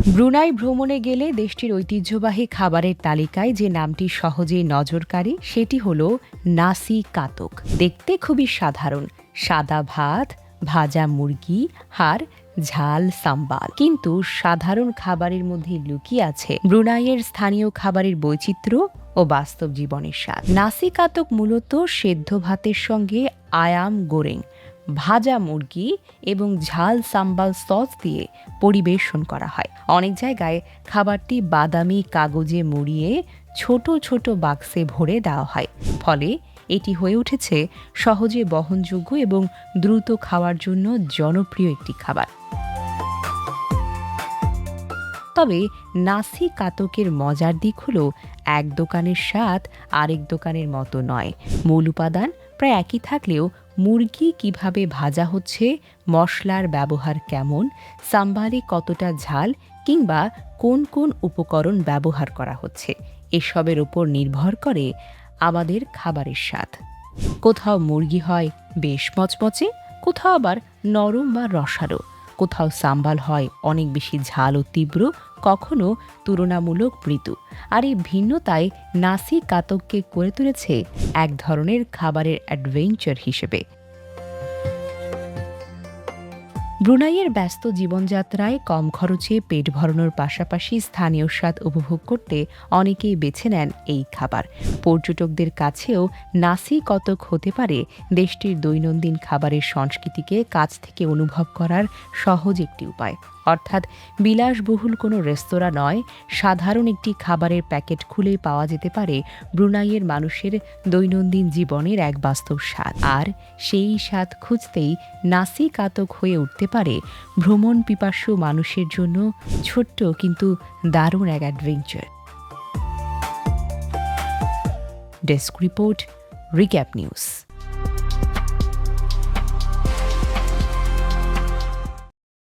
Brunei ভ্রমণে গেলে দেশটির ঐতিহ্যবাহী খাবারের তালিকায় যে নামটি সহজেই নজর কাড়ে সেটি হল নাসি কাতক। দেখতে খুবই সাধারণ, সাদা ভাত, ভাজা মুরগি আর ঝাল সাম্বাল। কিন্তু সাধারণ খাবারের মধ্যে লুকিয়ে আছে ব্রুনাইয়ের স্থানীয় খাবারের বৈচিত্র্য ও বাস্তব জীবনের স্বাদ। নাসি কাতক মূলত সেদ্ধ ভাতের সঙ্গে আয়াম গোরেং, ভাজা মুরগি এবং ঝাল সাম্বাল সস দিয়ে পরিবেশন করা হয়। অনেক জায়গায় খাবারটি বাদামি কাগজে মুড়িয়ে ছোট ছোট বাক্সে ভরে দেওয়া হয়, ফলে এটি হয়ে উঠেছে সহজে বহনযোগ্য এবং দ্রুত খাওয়ার জন্য জনপ্রিয় একটি খাবার। তবে নাসি কাতকের মজার দিক হলো এক দোকানের স্বাদ আরেক দোকানের মতো নয়। মূল উপাদান প্রায় একই থাকলেও মুরগি কিভাবে ভাজা হচ্ছে, মশলার ব্যবহার কেমন, সাম্বারে কতটা ঝাল কিংবা কোন কোন উপকরণ ব্যবহার করা হচ্ছে, এসবের উপর নির্ভর করে আমাদের খাবারের স্বাদ। কোথাও মুরগি হয় বেশ মচমচে, কোথাও আবার নরম বা রসালো, কোথাও সাম্বাল হয় অনেক বেশি ঝাল ও তীব্র, কখনো তুলনামূলক মৃদু। আর এই ভিন্নতায় নাসি কাতককে করে তুলেছে এক ধরনের খাবারের অ্যাডভেঞ্চার হিসেবে। ব্রুনাইয়ের ব্যস্ত জীবনযাত্রায় কম খরচে পেট ভরানোর পাশাপাশি স্থানীয় স্বাদ উপভোগ করতে অনেকেই বেছে নেন এই খাবার। পর্যটকদের কাছেও নাসি কতক হতে পারে দেশটির দৈনন্দিন খাবারের সংস্কৃতিকে কাছ থেকে অনুভব করার সহজ একটি উপায়। অর্থাৎ বিলাসবহুল কোনো রেস্তোরাঁ নয়, সাধারণ একটি খাবারের প্যাকেট খুলেই পাওয়া যেতে পারে ব্রুনাইয়ের মানুষের দৈনন্দিন জীবনের এক বাস্তব স্বাদ। আর সেই স্বাদ খুঁজতেই নাসি কাতক হয়ে উঠতে পারে ভ্রমণ পিপাসু মানুষের জন্য ছোট্ট কিন্তু দারুণ এক adventure. Desk report, recap news.